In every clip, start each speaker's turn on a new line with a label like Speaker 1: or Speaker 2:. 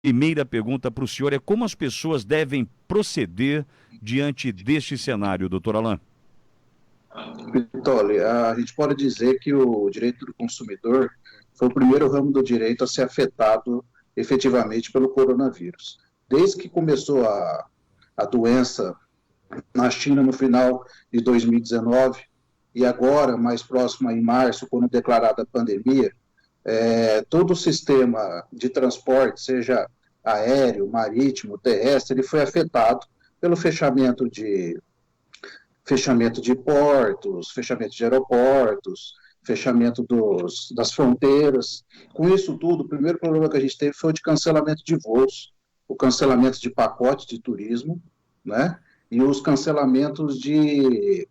Speaker 1: primeira pergunta para o senhor é como as pessoas devem proceder diante deste cenário, doutor Alain?
Speaker 2: Pitoli, a gente pode dizer que o direito do consumidor foi o primeiro ramo do direito a ser afetado efetivamente pelo coronavírus. Desde que começou a doença na China no final de 2019 e agora, mais próxima em março, quando declarada a pandemia, todo o sistema de transporte, seja aéreo, marítimo, terrestre, ele foi afetado pelo fechamento de portos, fechamento de aeroportos, fechamento das fronteiras. Com isso tudo, o primeiro problema que a gente teve foi o de cancelamento de voos, o cancelamento de pacote de turismo, né? E os cancelamentos de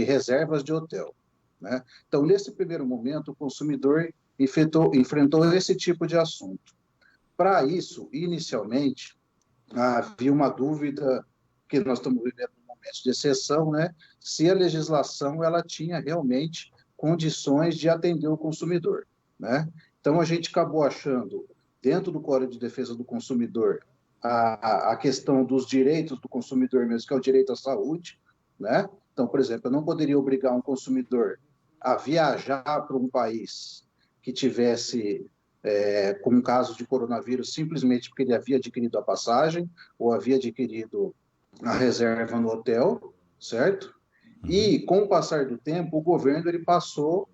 Speaker 2: reservas de hotel. Né? Então, nesse primeiro momento, o consumidor enfrentou esse tipo de assunto. Para isso, inicialmente, havia uma dúvida que nós estamos vivendo um momento de exceção, né? Se a legislação ela tinha realmente condições de atender o consumidor, né? Então a gente acabou achando dentro do Código de Defesa do Consumidor a questão dos direitos do consumidor mesmo, que é o direito à saúde, né? Então, por exemplo, eu não poderia obrigar um consumidor a viajar para um país que tivesse como caso de coronavírus, simplesmente porque ele havia adquirido a passagem ou havia adquirido a reserva no hotel, certo? E, com o passar do tempo, o governo ele passou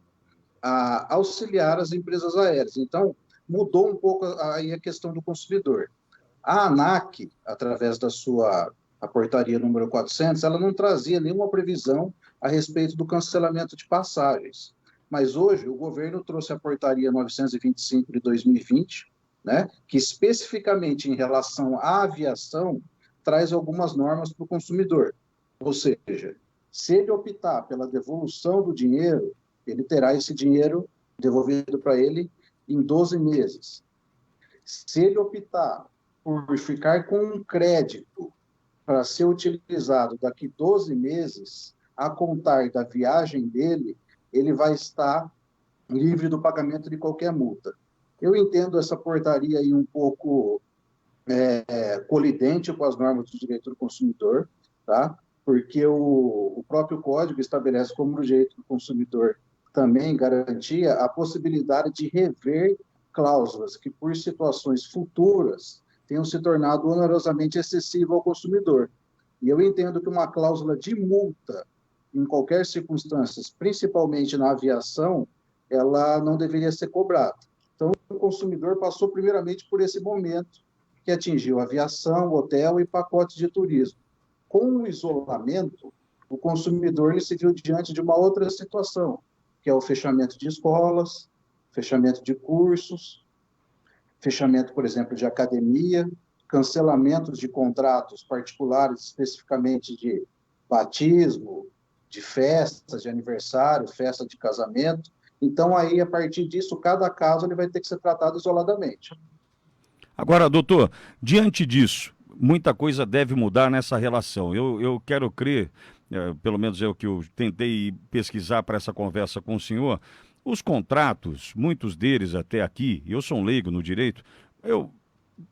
Speaker 2: a auxiliar as empresas aéreas. Então, mudou um pouco aí a questão do consumidor. A ANAC, através da sua a portaria número 400, ela não trazia nenhuma previsão a respeito do cancelamento de passagens. Mas hoje o governo trouxe a portaria 925 de 2020, né, que especificamente em relação à aviação traz algumas normas para o consumidor. Ou seja, se ele optar pela devolução do dinheiro, ele terá esse dinheiro devolvido para ele em 12 meses. Se ele optar por ficar com um crédito para ser utilizado daqui 12 meses, a contar da viagem dele, ele vai estar livre do pagamento de qualquer multa. Eu entendo essa portaria aí um pouco colidente com as normas do direito do consumidor, tá? Porque o próprio Código estabelece como o direito do consumidor também garantia a possibilidade de rever cláusulas que, por situações futuras, tenham se tornado onerosamente excessivas ao consumidor. E eu entendo que uma cláusula de multa, em qualquer circunstância, principalmente na aviação, ela não deveria ser cobrada. Então, o consumidor passou primeiramente por esse momento, que atingiu aviação, hotel e pacotes de turismo. Com o isolamento, o consumidor ele se viu diante de uma outra situação, que é o fechamento de escolas, fechamento de cursos, fechamento, por exemplo, de academia, cancelamentos de contratos particulares, especificamente de batismo, de festas de aniversário, festa de casamento. Então, aí, a partir disso, cada caso ele vai ter que ser tratado isoladamente.
Speaker 1: Agora, doutor, diante disso, muita coisa deve mudar nessa relação. Eu quero crer, pelo menos é o que eu tentei pesquisar para essa conversa com o senhor, os contratos, muitos deles até aqui, eu sou um leigo no direito, eu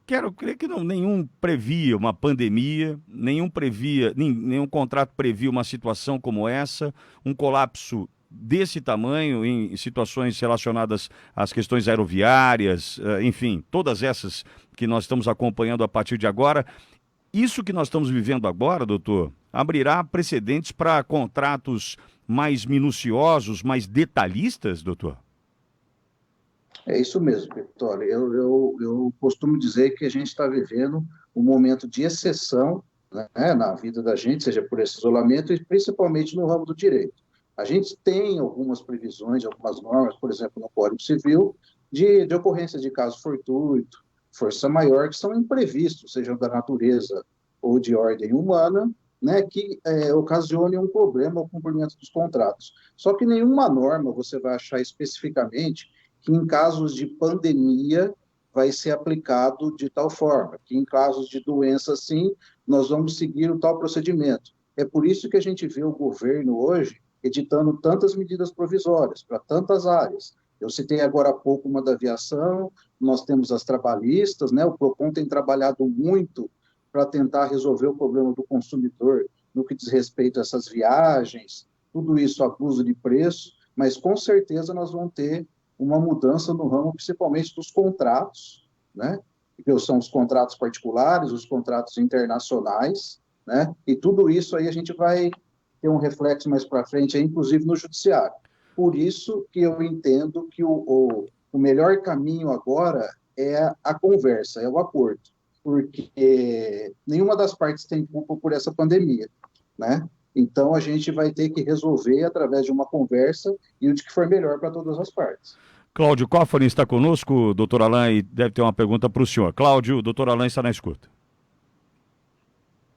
Speaker 1: quero crer que não, nenhum previa uma pandemia, nenhum contrato previa uma situação como essa, um colapso desse tamanho em situações relacionadas às questões aeroviárias, enfim, todas essas que nós estamos acompanhando a partir de agora. Isso que nós estamos vivendo agora, doutor, abrirá precedentes para contratos mais minuciosos, mais detalhistas, doutor?
Speaker 2: É isso mesmo, Vitória. Eu costumo dizer que a gente está vivendo um momento de exceção, né, na vida da gente, seja por esse isolamento e principalmente no ramo do direito. A gente tem algumas previsões, algumas normas, por exemplo, no Código Civil, de ocorrência de caso fortuito, força maior, que são imprevistos, sejam da natureza ou de ordem humana, né, que ocasionem um problema ao cumprimento dos contratos. Só que nenhuma norma você vai achar especificamente que em casos de pandemia vai ser aplicado de tal forma, que em casos de doença, sim, nós vamos seguir o tal procedimento. É por isso que a gente vê o governo hoje editando tantas medidas provisórias para tantas áreas, Eu citei agora há pouco uma da aviação, nós temos as trabalhistas, né? O PROCON tem trabalhado muito para tentar resolver o problema do consumidor no que diz respeito a essas viagens, tudo isso, abuso de preço, mas com certeza nós vamos ter uma mudança no ramo, principalmente dos contratos, né? Que são os contratos particulares, os contratos internacionais, né? E tudo isso aí a gente vai ter um reflexo mais para frente, inclusive no judiciário. Por isso que eu entendo que o melhor caminho agora é a conversa, é o acordo, porque nenhuma das partes tem culpa por essa pandemia, né? Então a gente vai ter que resolver através de uma conversa e o de que for melhor para todas as partes.
Speaker 1: Cláudio Coffanin está conosco, doutor Alain, e deve ter uma pergunta para o senhor. Cláudio, doutor Alain está na escuta.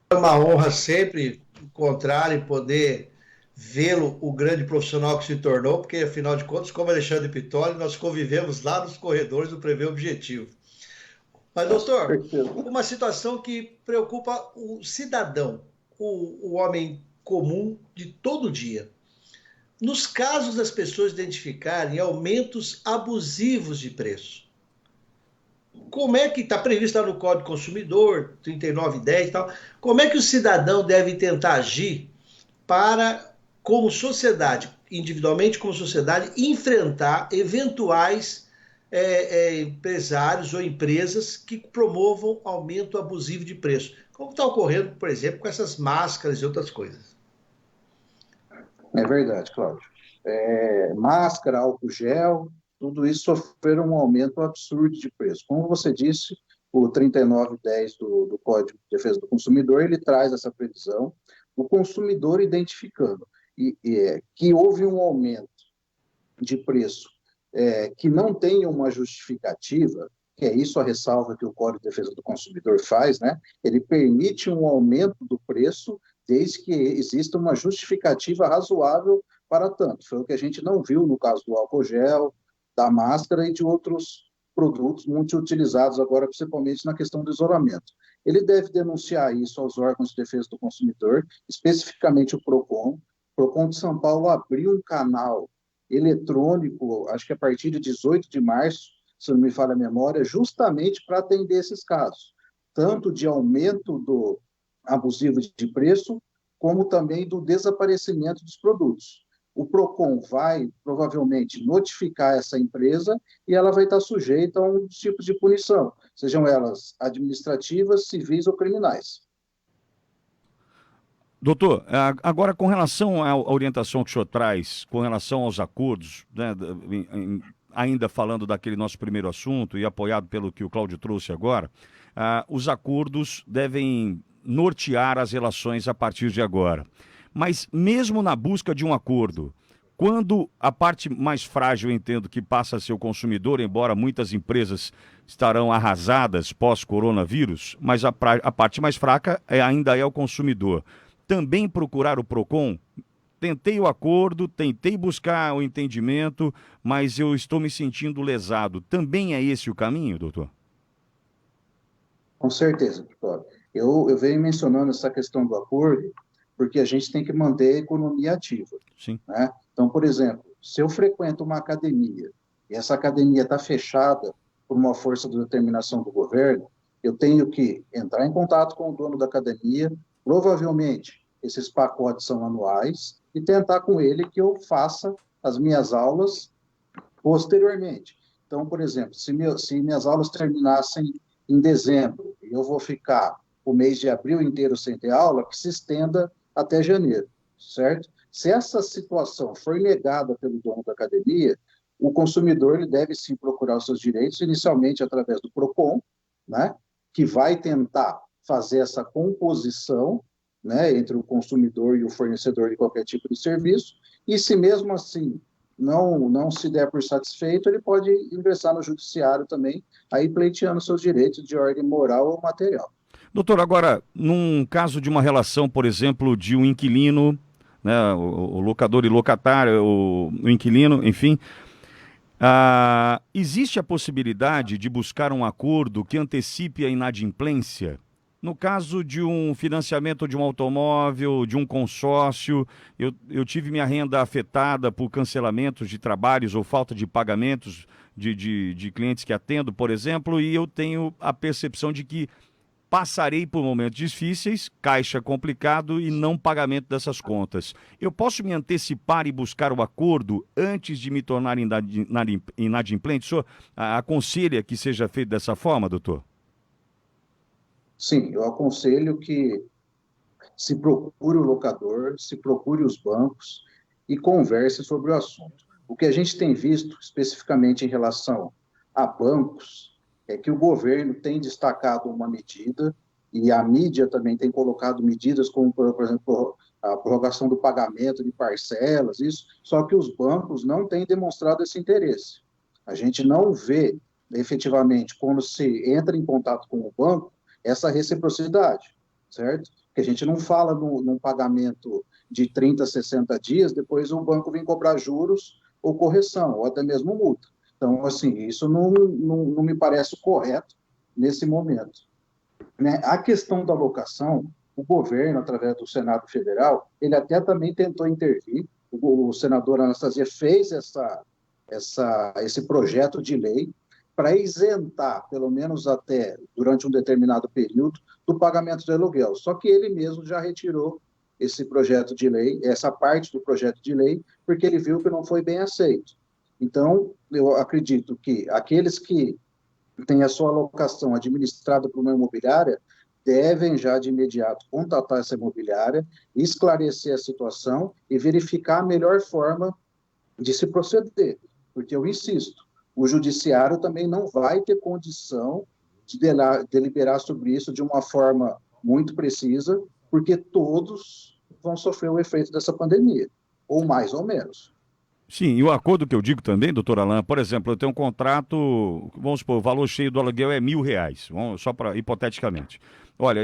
Speaker 3: É uma honra sempre encontrar e poder vê-lo, o grande profissional que se tornou, porque, afinal de contas, como Alexandre Pitoli, nós convivemos lá nos corredores do Prevê Objetivo. Mas, doutor, uma situação que preocupa o cidadão, o homem comum de todo dia. Nos casos das pessoas identificarem aumentos abusivos de preço, como é que está previsto lá no Código do Consumidor, 3910 e tal, como é que o cidadão deve tentar agir para, como sociedade, individualmente como sociedade, enfrentar eventuais empresários ou empresas que promovam aumento abusivo de preço? Como está ocorrendo, por exemplo, com essas máscaras e outras coisas?
Speaker 2: É verdade, Cláudio. Máscara, álcool gel, tudo isso sofreram um aumento absurdo de preço. Como você disse, o 3910 do Código de Defesa do Consumidor, ele traz essa previsão, o consumidor identificando que houve um aumento de preço que não tem uma justificativa, que é isso a ressalva que o Código de Defesa do Consumidor faz, né? Ele permite um aumento do preço desde que exista uma justificativa razoável para tanto. Foi o que a gente não viu no caso do álcool gel, da máscara e de outros produtos muito utilizados agora, principalmente na questão do isolamento. Ele deve denunciar isso aos órgãos de defesa do consumidor, especificamente o PROCON. O PROCON de São Paulo abriu um canal eletrônico, acho que a partir de 18 de março, se não me falha a memória, justamente para atender esses casos, tanto de aumento do abusivo de preço, como também do desaparecimento dos produtos. O PROCON vai, provavelmente, notificar essa empresa e ela vai estar sujeita a um tipo de punição, sejam elas administrativas, civis ou criminais.
Speaker 1: Doutor, agora com relação à orientação que o senhor traz, com relação aos acordos, né, ainda falando daquele nosso primeiro assunto e apoiado pelo que o Cláudio trouxe agora, os acordos devem nortear as relações a partir de agora. Mas mesmo na busca de um acordo, quando a parte mais frágil, eu entendo que passa a ser o consumidor, embora muitas empresas estarão arrasadas pós-coronavírus, mas a parte mais fraca ainda é o consumidor. Também procurar o PROCON? Tentei o acordo, tentei buscar o entendimento, mas eu estou me sentindo lesado. Também é esse o caminho, doutor?
Speaker 2: Com certeza, doutor. Eu venho mencionando essa questão do acordo porque a gente tem que manter a economia ativa.
Speaker 1: Sim.
Speaker 2: Né? Então, por exemplo, se eu frequento uma academia e essa academia está fechada por uma força de determinação do governo, eu tenho que entrar em contato com o dono da academia, provavelmente esses pacotes são anuais, e tentar com ele que eu faça as minhas aulas posteriormente. Então, por exemplo, se minhas aulas terminassem em dezembro e eu vou ficar o mês de abril inteiro sem ter aula, que se estenda até janeiro, certo? Se essa situação for negada pelo dono da academia, o consumidor ele deve sim procurar os seus direitos, inicialmente através do PROCON, né, que vai tentar fazer essa composição, né, entre o consumidor e o fornecedor de qualquer tipo de serviço, e se mesmo assim não se der por satisfeito, ele pode ingressar no judiciário também, aí pleiteando seus direitos de ordem moral ou material.
Speaker 1: Doutor, agora, num caso de uma relação, por exemplo, de um inquilino, né, o locador e locatário, o inquilino, enfim, existe a possibilidade de buscar um acordo que antecipe a inadimplência No caso de um financiamento de um automóvel, de um consórcio, eu tive minha renda afetada por cancelamentos de trabalhos ou falta de pagamentos de clientes que atendo, por exemplo, e eu tenho a percepção de que passarei por momentos difíceis, caixa complicado e não pagamento dessas contas. Eu posso me antecipar e buscar o acordo antes de me tornar inadimplente? O senhor aconselha que seja feito dessa forma, doutor?
Speaker 2: Sim, eu aconselho que se procure o locador, se procure os bancos e converse sobre o assunto. O que a gente tem visto, especificamente em relação a bancos, é que o governo tem destacado uma medida e a mídia também tem colocado medidas como, por exemplo, a prorrogação do pagamento de parcelas, isso, só que os bancos não têm demonstrado esse interesse. A gente não vê efetivamente, quando se entra em contato com o banco, essa reciprocidade, certo? Que a gente não fala num pagamento de 30, 60 dias, depois o banco vem cobrar juros ou correção, ou até mesmo multa. Então, assim, isso não me parece correto nesse momento. Né? A questão da locação, o governo, através do Senado Federal, ele até também tentou intervir, o senador Anastasia fez esse projeto de lei para isentar, pelo menos até durante um determinado período, do pagamento de aluguel. Só que ele mesmo já retirou esse projeto de lei, essa parte do projeto de lei, porque ele viu que não foi bem aceito. Então, eu acredito que aqueles que têm a sua alocação administrada por uma imobiliária devem já de imediato contatar essa imobiliária, esclarecer a situação e verificar a melhor forma de se proceder. Porque eu insisto, o judiciário também não vai ter condição de deliberar sobre isso de uma forma muito precisa, porque todos vão sofrer o efeito dessa pandemia, ou mais ou menos.
Speaker 1: Sim, e o acordo que eu digo também, doutor Alain, por exemplo, eu tenho um contrato, vamos supor, o valor cheio do aluguel é R$ 1.000, só para hipoteticamente. Olha,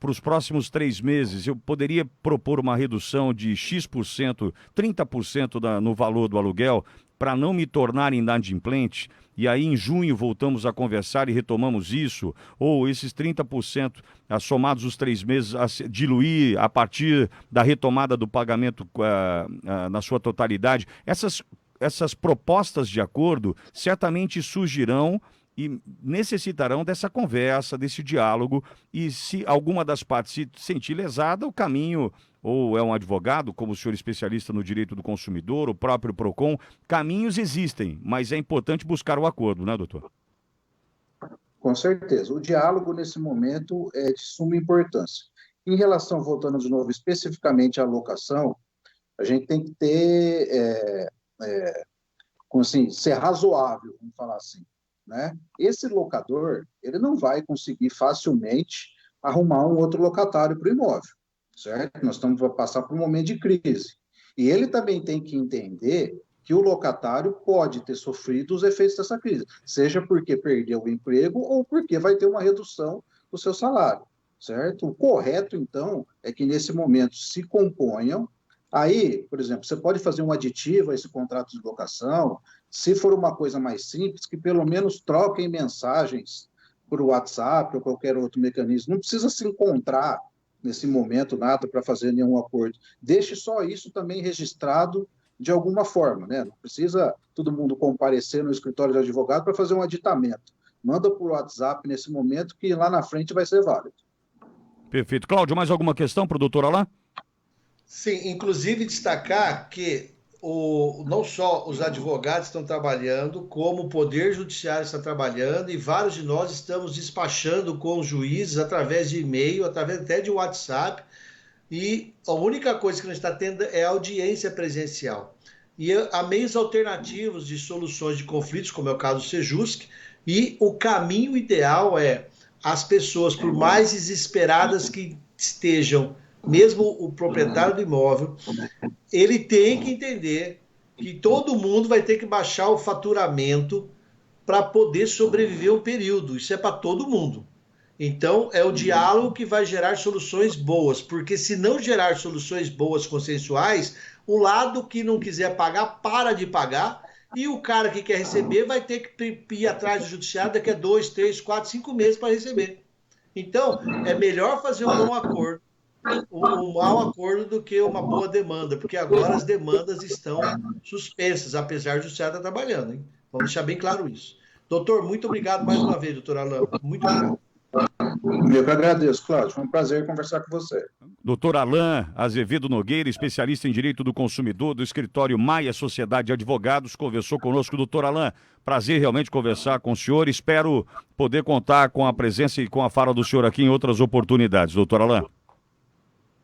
Speaker 1: para os próximos 3 meses, eu poderia propor uma redução de X%, 30% no valor do aluguel, para não me tornar inadimplente, e aí em junho voltamos a conversar e retomamos isso, ou esses 30%, somados os 3 meses, diluir a partir da retomada do pagamento na sua totalidade. Essas propostas de acordo certamente surgirão e necessitarão dessa conversa, desse diálogo, e se alguma das partes se sentir lesada, o caminho, ou é um advogado, como o senhor especialista no direito do consumidor, o próprio PROCON, caminhos existem, mas é importante buscar o acordo, né, doutor?
Speaker 2: Com certeza. O diálogo, nesse momento, é de suma importância. Em relação, voltando de novo, especificamente à locação, a gente tem que ter, como assim, ser razoável, vamos falar assim, né? Esse locador, ele não vai conseguir facilmente arrumar um outro locatário para o imóvel, certo? Nós estamos a passar por um momento de crise. E ele também tem que entender que o locatário pode ter sofrido os efeitos dessa crise, seja porque perdeu o emprego ou porque vai ter uma redução do seu salário, certo? O correto, então, é que nesse momento se componham. Aí, por exemplo, você pode fazer um aditivo a esse contrato de locação, se for uma coisa mais simples, que pelo menos troquem mensagens por WhatsApp ou qualquer outro mecanismo. Não precisa se encontrar nesse momento nada para fazer nenhum acordo. Deixe só isso também registrado de alguma forma, né? Não precisa todo mundo comparecer no escritório de advogado para fazer um aditamento. Manda por WhatsApp nesse momento que lá na frente vai ser válido.
Speaker 1: Perfeito. Cláudio, mais alguma questão para o doutor Alain?
Speaker 3: Sim, inclusive destacar que não só os advogados estão trabalhando, como o Poder Judiciário está trabalhando, e vários de nós estamos despachando com os juízes através de e-mail, através até de WhatsApp, e a única coisa que não está tendo é a audiência presencial. E há meios alternativos de soluções de conflitos, como é o caso do Sejusc, e o caminho ideal é as pessoas, por mais desesperadas que estejam, mesmo o proprietário do imóvel, ele tem que entender que todo mundo vai ter que baixar o faturamento para poder sobreviver um período. Isso é para todo mundo. Então, é o diálogo que vai gerar soluções boas, porque se não gerar soluções boas consensuais, o lado que não quiser pagar, para de pagar, e o cara que quer receber vai ter que ir atrás do judiciário daqui a 2, 3, 4, 5 meses para receber. Então, é melhor fazer um bom acordo, um mau acordo, do que uma boa demanda, porque agora as demandas estão suspensas, apesar de o SEA estar trabalhando, hein? Vamos deixar bem claro isso. Doutor, muito obrigado mais uma vez, doutor Alain. Muito obrigado.
Speaker 2: Eu que agradeço, Cláudio. Foi um prazer conversar com você.
Speaker 1: Doutor Alain Azevedo Nogueira, especialista em Direito do Consumidor do escritório Maia Sociedade de Advogados, conversou conosco. Doutor Alain, prazer realmente conversar com o senhor. Espero poder contar com a presença e com a fala do senhor aqui em outras oportunidades. Doutor Alain.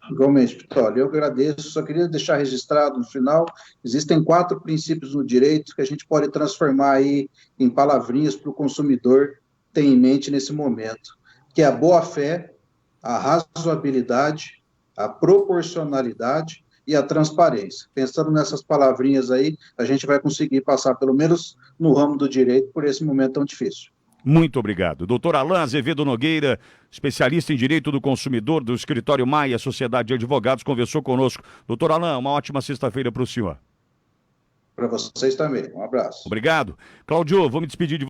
Speaker 2: Igualmente, Pitoli, eu agradeço. Só queria deixar registrado no final, existem 4 princípios no direito que a gente pode transformar aí em palavrinhas para o consumidor ter em mente nesse momento, que é a boa-fé, a razoabilidade, a proporcionalidade e a transparência. Pensando nessas palavrinhas aí, a gente vai conseguir passar, pelo menos no ramo do direito, por esse momento tão difícil.
Speaker 1: Muito obrigado. Doutor Alain Azevedo Nogueira, especialista em Direito do Consumidor do escritório Maia Sociedade de Advogados, conversou conosco. Doutor Alain, uma ótima sexta-feira para o senhor.
Speaker 2: Para vocês também. Um abraço.
Speaker 1: Obrigado. Cláudio, vou me despedir de